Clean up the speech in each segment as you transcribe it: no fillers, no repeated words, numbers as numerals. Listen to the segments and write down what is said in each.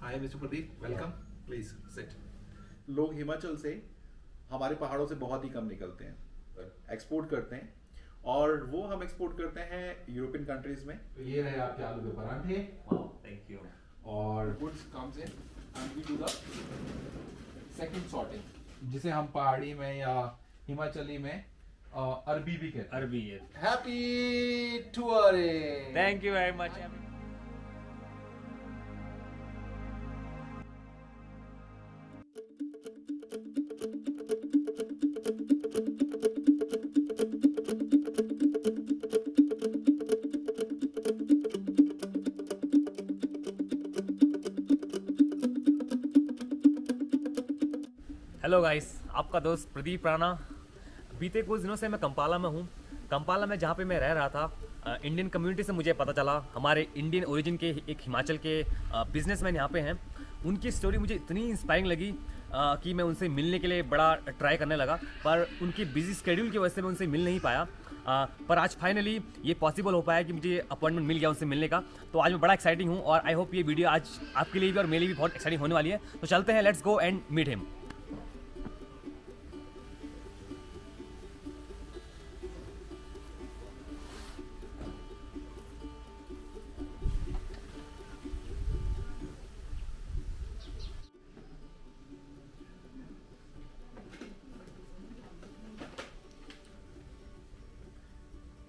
Hi mister Pradeep, welcome. Please sit. लोग हिमाचल से हमारे पहाड़ों से बहुत ही कम निकलते हैं, एक्सपोर्ट करते हैं और वो हम एक्सपोर्ट करते हैं यूरोपियन कंट्रीज में। तो ये रहे आपके आलू के पराठे। Thank you. और goods comes in and we do the second sorting, जिसे हम पहाड़ी में या हिमाचली में अरबी भी कहते हैं। अरबी है। Happy touring. Thank you very much. Hello guys, आपका दोस्त प्रदीप राणा। बीते कुछ दिनों से मैं कंपाला में हूँ। कंपाला में जहाँ पे मैं रह रहा था, इंडियन कम्युनिटी से मुझे पता चला हमारे इंडियन ओरिजिन के एक हिमाचल के बिजनेसमैन यहाँ पे हैं। उनकी स्टोरी मुझे इतनी इंस्पायरिंग लगी कि मैं उनसे मिलने के लिए बड़ा ट्राई करने लगा, पर उनकी बिजी स्केड्यूल की वजह से मैं उनसे मिल नहीं पाया। पर आज फाइनली ये पॉसिबल हो पाया कि मुझे अपॉइंटमेंट मिल गया उनसे मिलने का। तो आज मैं बड़ा एक्साइटिंग हूँ और आई होप ये वीडियो आज आपके लिए भी और मेरे लिए भी बहुत एक्साइटिंग होने वाली है। तो चलते हैं, let's go and meet him.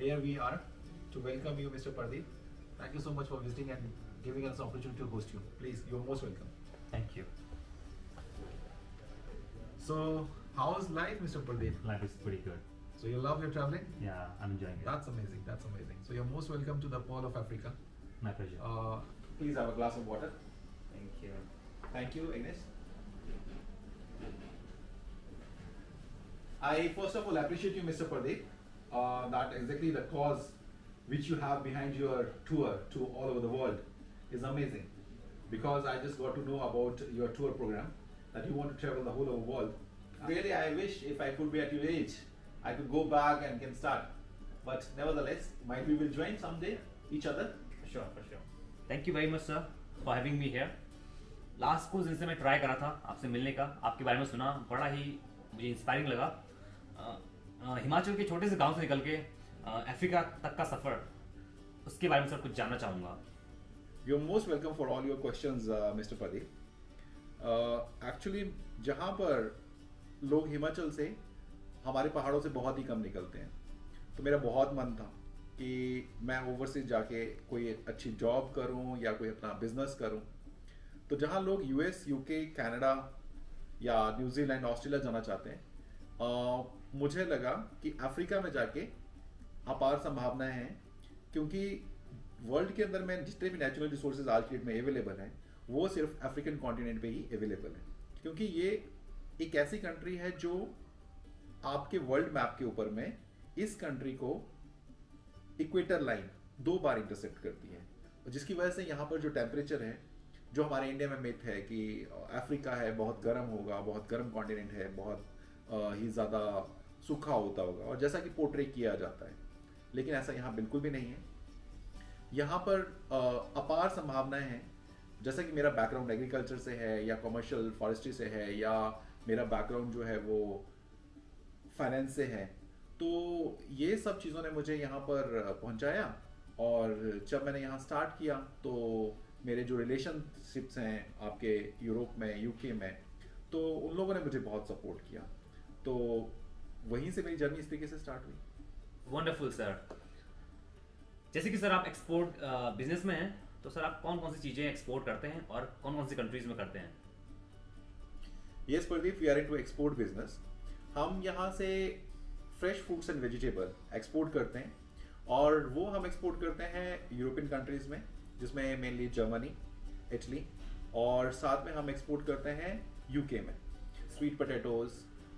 Here we are to welcome you, Mr. Pradeep. Thank you so much for visiting and giving us the opportunity to host you. Please, you're most welcome. Thank you. So, how's life, Mr. Pradeep? Life is pretty good. So you love your traveling? Yeah, I'm enjoying it. That's amazing. That's amazing. So you're most welcome to the Pearl of Africa. My pleasure. Please have a glass of water. Thank you. Thank you, Agnes. I first of all appreciate you, Mr. Pradeep, that exactly the cause which you have behind your tour to all over the world is amazing. Because I just got to know about your tour program that you want to travel the whole of the world. Really, I wish if I could be at your age, I could go back and can start. But nevertheless, might we will join someday each other. For sure, for sure. Thank you very much, sir, for having me here. Last कुछ दिन से मैं try करा था आपसे मिलने का, आपके बारे में सुना, बड़ा ही मुझे इंस्पायरिंग लगा। हिमाचल के छोटे से गांव से निकल के अफ्रीका तक का सफ़र, उसके बारे में सर कुछ जानना चाहूँगा। You're most welcome for all your questions, Mr. Pradeep. Actually, जहाँ पर लोग हिमाचल से हमारे पहाड़ों से बहुत ही कम निकलते हैं, तो मेरा बहुत मन था कि मैं ओवरसीज जाके कोई अच्छी जॉब करूं या कोई अपना बिजनेस करूं। तो जहाँ लोग यूएस, यूके, कनाडा या न्यूजीलैंड, ऑस्ट्रेलिया जाना चाहते हैं, मुझे लगा कि अफ्रीका में जाके अपार संभावनाएं हैं, क्योंकि वर्ल्ड के अंदर में जितने भी नेचुरल रिसोर्सेज आज की डेट में अवेलेबल हैं, वो सिर्फ अफ्रीकन कॉन्टिनेंट पे ही अवेलेबल है। क्योंकि ये एक ऐसी कंट्री है जो आपके वर्ल्ड मैप के ऊपर में इस कंट्री को इक्वेटर लाइन 2 बार इंटरसेक्ट करती है, जिसकी वजह से यहाँ पर जो टेम्परेचर है, जो हमारे इंडिया में मिथ है कि अफ्रीका है बहुत गर्म होगा, बहुत गर्म कॉन्टिनेंट है, बहुत ही ज़्यादा सूखा होता होगा, और जैसा कि पोर्ट्रे किया जाता है, लेकिन ऐसा यहाँ बिल्कुल भी नहीं है। यहाँ पर अपार संभावनाएं हैं। जैसा कि मेरा बैकग्राउंड एग्रीकल्चर से है या कमर्शियल फॉरेस्ट्री से है, या मेरा बैकग्राउंड जो है वो फाइनेंस से है, तो ये सब चीज़ों ने मुझे यहाँ पर पहुँचाया। और जब मैंने यहाँ स्टार्ट किया तो मेरे जो रिलेशनशिप्स हैं आपके यूरोप में, यूके में, तो उन लोगों ने मुझे बहुत सपोर्ट किया। तो वहीं से मेरी जर्नी इस तरीके से स्टार्ट हुई। Wonderful sir. जैसे कि सर आप एक्सपोर्ट बिजनेस में हैं, तो सर आप कौन कौन सी चीज़ें एक्सपोर्ट करते हैं और कौन कौन सी कंट्रीज में करते हैं? Yes Pradeep, we are into export business. हम यहाँ से fresh fruits and vegetable export करते हैं, और वो हम एक्सपोर्ट करते हैं यूरोपियन कंट्रीज में, जिसमें मेनली जर्मनी, इटली, और साथ में हम एक्सपोर्ट करते हैं यूके में sweet potatoes,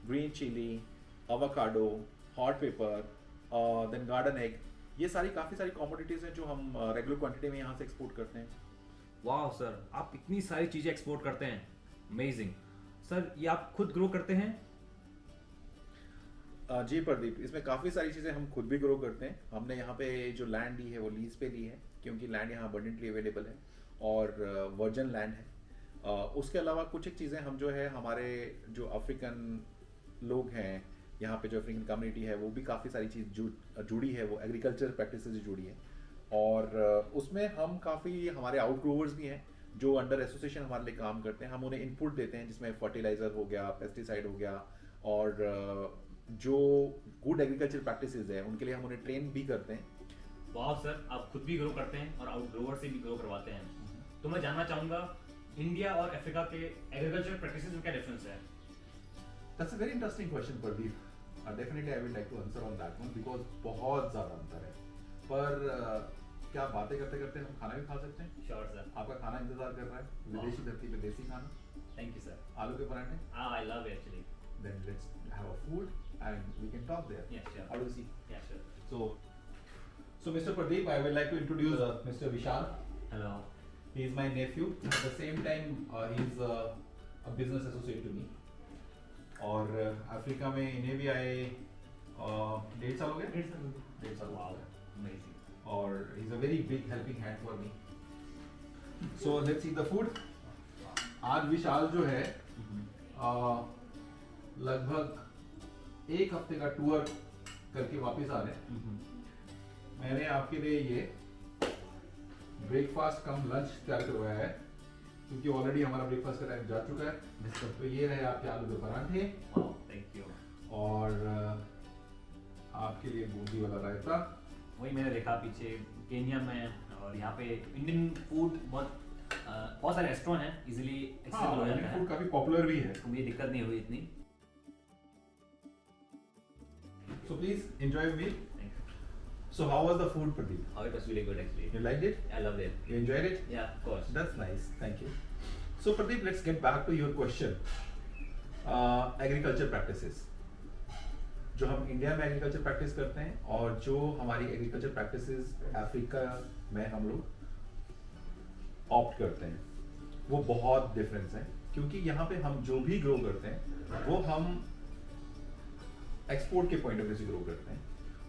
green chilli, avocado, hot pepper, then garden egg. ये सारी काफ़ी सारी कमोडिटीज़ हैं जो हम रेगुलर क्वांटिटी में यहाँ से एक्सपोर्ट करते हैं। वाह सर, आप इतनी सारी चीज़ें एक्सपोर्ट करते हैं, अमेजिंग। सर ये आप खुद ग्रो करते हैं? जी प्रदीप, इसमें काफ़ी सारी चीज़ें हम खुद भी ग्रो करते हैं। हमने यहाँ पे जो लैंड ली है वो लीज पे ली है, क्योंकि लैंड यहाँ अबंडेंटली अवेलेबल है और वर्जन लैंड है। उसके अलावा कुछ एक चीज़ें हम जो है हमारे जो अफ्रीकन लोग हैं यहाँ पे जो अफ्रीकन कम्युनिटी है वो भी काफ़ी सारी चीज़ जुड़ी है, वो एग्रीकल्चर प्रैक्टिस से जुड़ी है। और उसमें हम काफ़ी हमारे आउटग्रोवर्स भी हैं जो अंडर एसोसिएशन हमारे लिए काम करते हैं। हम उन्हें इनपुट देते हैं जिसमें फर्टिलाइज़र हो गया, पेस्टिसाइड हो गया, और जो गुड एग्रीकल्चर प्रैक्टिसेस है उनके लिए हम उन्हें ट्रेन भी करते हैं। वाह सर, आप खुद भी ग्रो करते हैं और आउटग्रोवर से भी ग्रो करवाते हैं। तो मैं जानना चाहूँगा इंडिया और अफ्रीका के एग्रीकल्चर प्रैक्टिसेस में क्या डिफरेंस है? That's a very interesting question, Pradeep. Definitely, I would like to answer on that one because बहुत ज़्यादा अंतर है। पर क्या बातें करते करते हम खाना भी खा सकते हैं? Sure sir. आपका खाना इंतजार कर रहा है, विदेशी धरती पे देसी खाना। Thank you sir. आलू के पराठे। I love actually. Then let's have a food and we can talk there. Yes, sure. How do you see? Yeah, sure. So Mr. Pradeep, I would like to introduce Mr. Vishal. Hello. He is my nephew. At the same time, he is a business associate to me. और Africa में इन्हें भी आए 1.5 साल हो गए। 1.5 साल wow, हो गए। अमेजिंग। और he's a very big helping hand for me. So let's eat the food. आज विशाल जो है लगभग 1 हफ्ते का टूर करके वापस आ रहे हैं। मैंने आपके लिए ये ब्रेकफास्ट कम लंच तैयार करवाया है क्योंकि ऑलरेडी हमारा ब्रेकफास्ट का टाइम जा चुका है। तो ये रहे आपके आलू के पराठे। Thank you. और आपके लिए बूंदी वाला रायता। वही मैंने देखा पीछे केन्या में, और यहाँ पे इंडियन फूड बहुत सारे रेस्टोरेंट हैं, इजीली एक्सेसिबल हो जाता है। फूड काफी पॉपुलर भी है। तो मुझे दिक्कत नहीं हुई इतनी। So please enjoy your meal. Thank you. So how was the food, Pradeep? Oh, it was really good actually. You liked it? I loved it. You enjoyed it? Yeah, of course. That's nice. Thank you. So Pradeep, let's get back to your question. Agriculture practices. जो हम India में agriculture practice करते हैं और जो हमारी agriculture practices Africa में हम लोग ऑप्ट करते हैं वो बहुत डिफरेंस है। क्योंकि यहाँ पे हम जो भी ग्रो करते हैं वो हम एक्सपोर्ट के पॉइंट ऑफ व्यू से ग्रो करते हैं,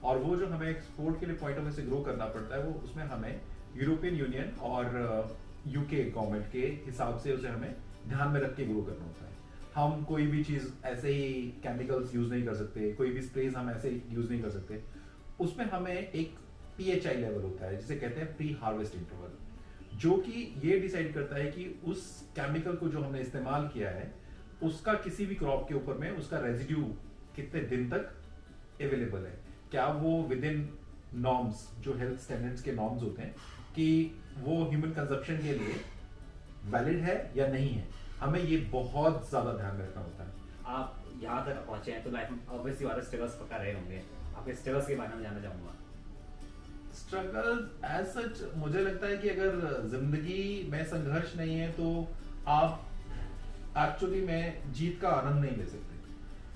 और वो जो हमें एक्सपोर्ट के लिए पॉइंट ऑफ व्यू से ग्रो करना पड़ता है वो उसमें हमें यूरोपियन यूनियन और यूके गवर्नमेंट के हिसाब से उसे हमें ध्यान में रख के ग्रो करना होता है। हम कोई भी चीज़ ऐसे ही केमिकल्स यूज़ नहीं कर सकते, कोई भी स्प्रेज हम ऐसे यूज़ नहीं कर सकते। उसमें हमें एक PHI लेवल होता है जिसे कहते हैं प्री हार्वेस्ट इंटरवल, जो कि ये डिसाइड करता है कि उस केमिकल को जो हमने इस्तेमाल किया है उसका किसी भी क्रॉप के ऊपर में उसका रेजिड्यू कितने दिन तक अवेलेबल है, क्या वो विद इन नॉर्म्स जो हेल्थ स्टैंडर्ड्स के नॉर्म्स होते हैं कि वो ह्यूमन कंजप्शन के लिए वैलिड है या नहीं है। हमें ये बहुत ज्यादा ध्यान में रखना होता है। आप यहाँ तक पहुँचे हैं तो लाइफ में ऑब्वियसली वाले स्ट्रगल्स पक्का रहे होंगे। आपके स्ट्रगल्स के बारे में जानना चाहूँगा। स्ट्रगल्स एज सच मुझे लगता है कि अगर जिंदगी में संघर्ष नहीं है तो आप एक्चुअली में जीत का आनंद नहीं ले सकते।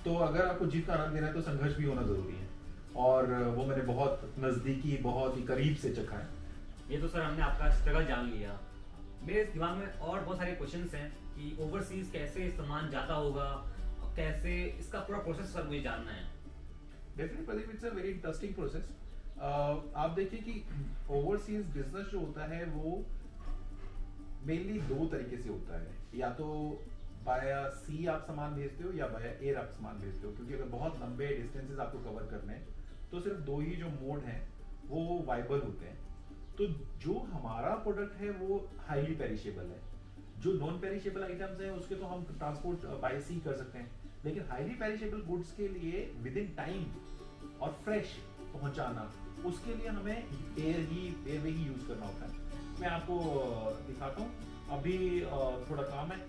तो अगर आपको जीत का आनंद लेना है तो संघर्ष भी होना जरूरी है, और वो मैंने बहुत नजदीकी बहुत ही करीब से चखा है। ये तो सर हमने आपका स्ट्रगल जान लिया। मेरे दिमाग में और बहुत सारे क्वेश्चंस हैं कि ओवरसीज कैसे सामान जाता होगा, कैसे इसका पूरा प्रोसेस सर मुझे जानना है। Definitely Pradeep, it's a very interesting process. आप देखिए कि ओवरसीज बिजनेस जो होता है वो मेनली 2 तरीके से होता है, या तो बाया सी आप सामान भेजते हो या बाया एयर आप सामान भेजते हो। क्योंकि अगर बहुत लंबे डिस्टेंसेस आपको कवर करने हैं तो सिर्फ 2 ही जो मोड हैं वो वाइबल होते हैं। तो जो हमारा प्रोडक्ट है वो हाईली पेरिशेबल है। जो नॉन पेरिशेबल आइटम्स हैं उसके तो हम ट्रांसपोर्ट बाय सी कर सकते हैं, लेकिन हाईली पेरिशेबल गुड्स के लिए विद इन टाइम और फ्रेश पहुंचाना उसके लिए हमें एयर वे ही यूज करना होता है। मैं आपको दिखाता हूँ। अभी थोड़ा काम है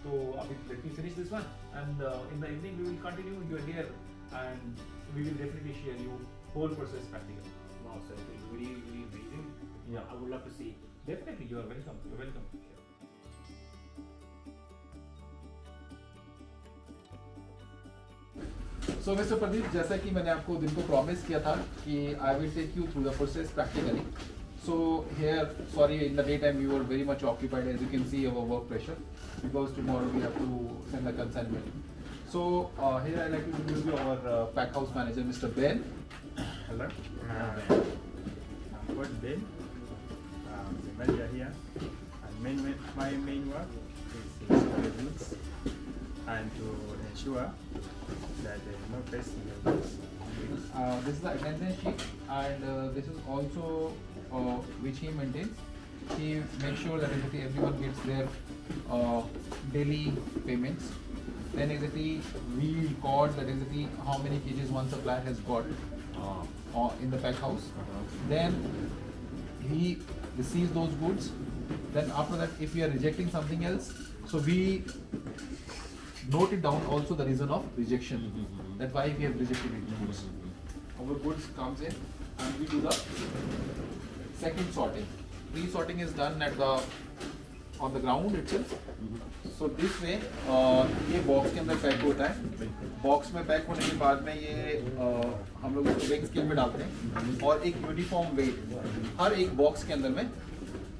तो अभी let me finish this one and in the evening we will continue your here and we will definitely share you whole process practically. Wow, sir, it's really amazing. Yeah, I would love to see. definitely you are welcome. You're welcome. So Mr. Pradeep, जैसा कि मैंने आपको दिन को promise किया था कि I will take you through the process practically. So here, sorry, in the daytime we were very much occupied, as you can see our work pressure, because tomorrow we have to send the consignment. So here I like to introduce you our pack house manager, Mr. Ben. Hello. I'm called Ben. I'm the manager here. And my main work is the goods and to ensure that there is no pest in the goods. This is the attendance sheet, and this is also which he maintains. He makes sure that exactly everyone gets their daily payments. Then exactly we record that exactly how many kgs one supplier has got in the pack house. Then he receives those goods. Then after that, if we are rejecting something else, so we note it down also the reason of rejection. That's why we have rejected it goods. Our goods comes in and we do the second sorting. Pre-sorting is done at the on the ground itself. So this way ये box के अंदर pack होता है. Box में pack होने के बाद में ये हम लोग इसको वेइंग स्केल में डालते हैं और एक यूनिफॉर्म वेट हर एक बॉक्स के अंदर में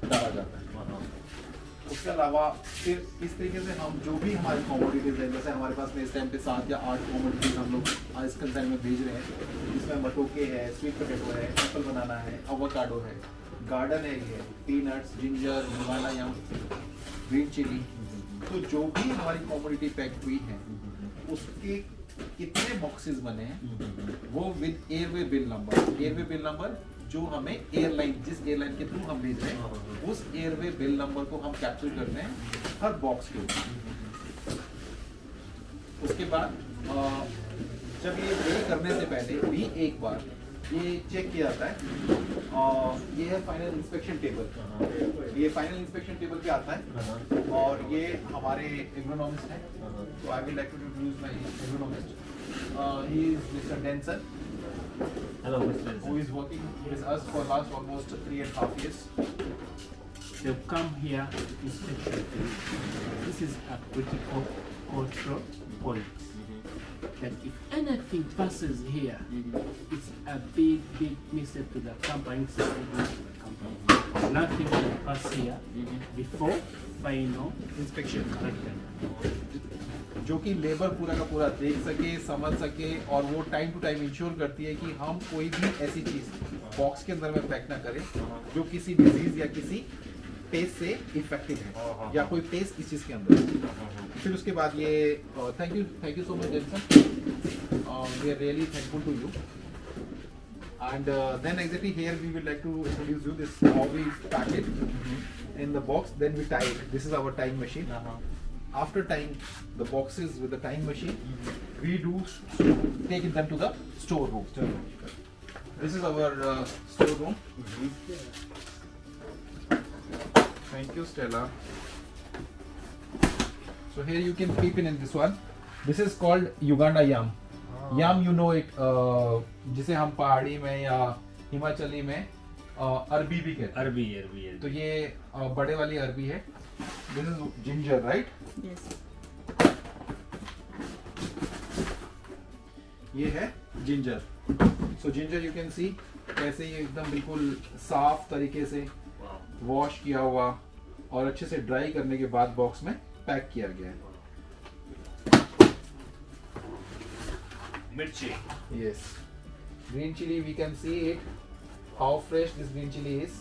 डाला जाता है. उसके अलावा फिर इस तरीके से हम जो भी हमारी कॉमोडिटीज है, जैसे हमारे पास में इस टाइम पे 7 या 8 कॉमोडिटीज हम लोग इस कंसाइन में भेज रहे हैं. इसमें मटोके है, स्वीट पोटैटो है, एप्पल बनाना है, एवोकाडो है, गार्डन है, ये पीनट्स, जिंजर, हिमालय यम, ग्रीन चिली. तो जो भी हमारी कॉमोडिटी पैक हुई है उसके कितने बॉक्सेस बने हैं वो with airway bill number. Airway bill number जो हमें एयरलाइन, जिस एयरलाइन के थ्रू हम भेज रहे हैं उस एयरवे बिल नंबर को हम कैप्चर करते हैं हर बॉक्स के ऊपर. उसके बाद जब ये पे करने से पहले भी एक बार ये चेक किया जाता है. ये है फाइनल इंस्पेक्शन टेबल. ये फाइनल इंस्पेक्शन टेबल पे आता है और ये हमारे एग्रोनॉमिस्ट हैं. तो I will like to introduce my agronomist. He is mister Denson. Hello, Mr. Who is working with us for last almost 3.5 years. They've come here to inspection. This is a critical control point. That if anything passes here, it's a big mistake to the company. It's a big mistake to the company. Nothing will pass here before final Inspection. inspection. जो कि labour पूरा का पूरा देख सके, समझ सके और वो टाइम टू टाइम इंश्योर करती है कि हम कोई भी ऐसी चीज बॉक्स के अंदर में पैक ना करें जो किसी डिजीज या किसी पेस्ट से इफेक्टेड है या कोई पेस्ट इस चीज के अंदर है. फिर उसके बाद ये thank you so much Jenson. We are really thankful to you. And then exactly here we would like to introduce you this how we pack it in the box. Then we tie it. This is our tying machine. After tying the boxes with the tying machine, we do take them to the store room. This is our store room. Thank you, Stella. So here you can peep in this one. This is called Uganda yam. Yam, you know it, जिसे हम पहाड़ी में या हिमाचली में अरबी भी कहते हैं. अरबी तो ये बड़े वाली अरबी है. This is ginger, right? Yes. ये है ginger. So ginger you can see कैसे ये एकदम बिल्कुल साफ तरीके से वॉश किया हुआ और अच्छे से ड्राई करने के बाद बॉक्स में पैक किया गया है. मिर्ची. Yes. Green chili, we can see it. How fresh this green chili is.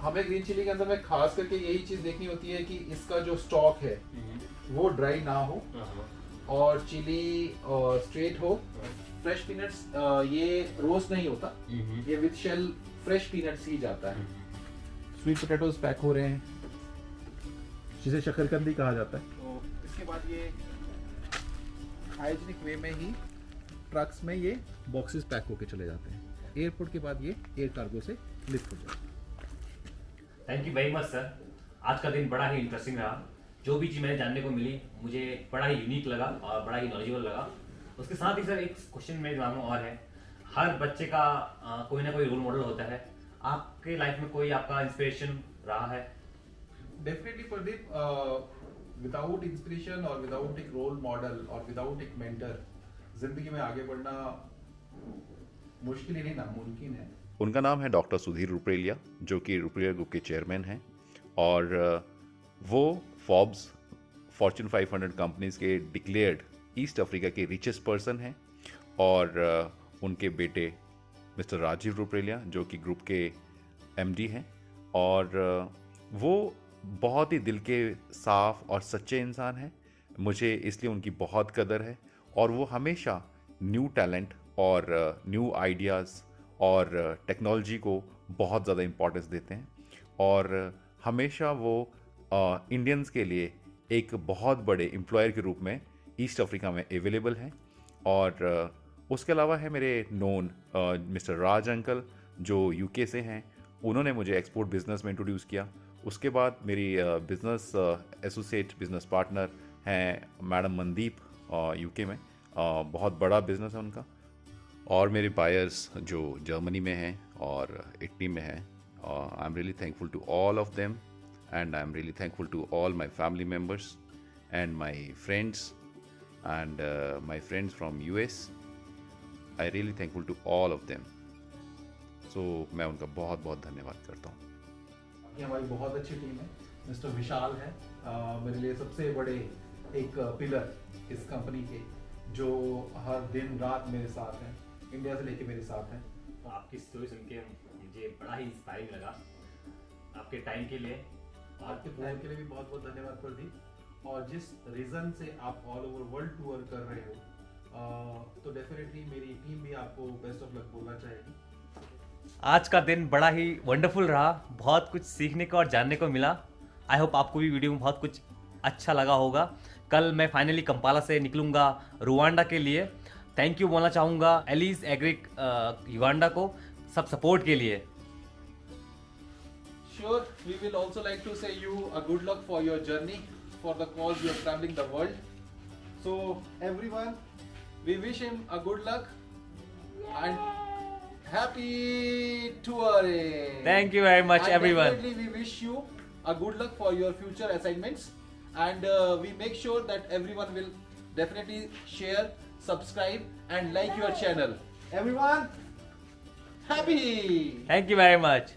हमें ग्रीन चिली के अंदर में खास करके यही चीज देखनी होती है कि इसका जो स्टॉक है वो ड्राई ना हो और चिली स्ट्रेट हो. फ्रेश पीनट्स ये रोस्ट नहीं होता, ये विद शेल फ्रेश पीनट्स ही जाता है. स्वीट पोटैटोज पैक हो रहे हैं जिसे शकरकंदी कहा जाता है. तो इसके बाद ये हाइजीनिक वे में ही ट्रक्स में ये बॉक्सेस पैक होके चले जाते हैं. एयरपोर्ट के बाद ये एयर कार्गो से लिफ्ट हो जाते हैं. Thank you very much sir. आज का दिन बड़ा ही इंटरेस्टिंग रहा. जो भी चीज़ मैंने जानने को मिली मुझे बड़ा ही यूनिक लगा और बड़ा ही नॉलेजेबल लगा. उसके साथ ही सर एक क्वेश्चन मेरे दिमाग में और है. हर बच्चे का कोई ना कोई रोल मॉडल होता है. आपके लाइफ में कोई आपका इंस्पिरेशन रहा है? डेफिनेटली प्रदीप, विदाउट इंस्पिरेशन और विदाउट एक रोल मॉडल और विदाउट एक मेंटर जिंदगी में आगे बढ़ना मुश्किल ही नहीं, नामुमकिन है. उनका नाम है डॉक्टर सुधीर रुपरेलिया, जो कि रुपरेलिया ग्रुप के चेयरमैन हैं और वो फॉर्ब्स फॉर्च्यून 500 कंपनीज के डिक्लेयर्ड ईस्ट अफ्रीका के रिचेस्ट पर्सन हैं. और उनके बेटे मिस्टर राजीव रुपरेलिया जो कि ग्रुप के एमडी हैं और वो बहुत ही दिल के साफ और सच्चे इंसान हैं। मुझे इसलिए उनकी बहुत कदर है और वो हमेशा न्यू टैलेंट और न्यू आइडियाज़ और टेक्नोलॉजी को बहुत ज़्यादा इम्पोर्टेंस देते हैं और हमेशा वो इंडियंस के लिए एक बहुत बड़े एम्प्लॉयर के रूप में ईस्ट अफ्रीका में अवेलेबल हैं। और उसके अलावा है मेरे नोन मिस्टर राज अंकल जो यूके से हैं, उन्होंने मुझे एक्सपोर्ट बिजनेस में इंट्रोड्यूस किया। उसके बाद मेरी बिजनेस एसोसिएट बिजनेस पार्टनर हैं मैडम मनदीप यूके में, बहुत बड़ा बिजनेस है उनका। और मेरे बायर्स जो जर्मनी में हैं और इटली में हैं, I am really thankful to all of them and I am really thankful to all my family members and my friends and my friends from US। I really thankful to all of them. So मैं उनका बहुत बहुत धन्यवाद करता हूँ। बाकी हमारी बहुत अच्छी टीम है। मिस्टर विशाल है मेरे लिए सबसे बड़े एक पिलर इस कंपनी के, जो हर दिन रात मेरे साथ हैं, इंडिया से लेके मेरे साथ हैं। आपकी स्टोरी सुन के मुझे बड़ा ही इंस्पायरिंग लगा। आपके टाइम के लिए आपके टाइम के लिए भी बहुत बहुत धन्यवाद प्रदीप। और जिस रीज़न से आप ऑल ओवर वर्ल्ड टूर कर रहे हो, तो डेफिनेटली मेरी टीम भी आपको बेस्ट ऑफ लक बोलना चाहेगी। आज का दिन बड़ा ही वंडरफुल रहा, बहुत कुछ सीखने को और जानने को मिला। आई होप आपको भी वीडियो में बहुत कुछ अच्छा लगा होगा। कल मैं फाइनली कंपाला से निकलूंगा रुवांडा के लिए। थैंक यू बोलना चाहूँगा एलिस एग्रिक युगांडा को सब सपोर्ट के लिए। Sure, we will also like to say you a good luck for your journey, for the cause you are traveling the world. So everyone, we wish him a good luck and happy touring. Thank you very much, And everyone. definitely we wish you a good luck for your future assignments, and we make sure that everyone will definitely share, subscribe and like your channel. Everyone, happy. Thank you very much.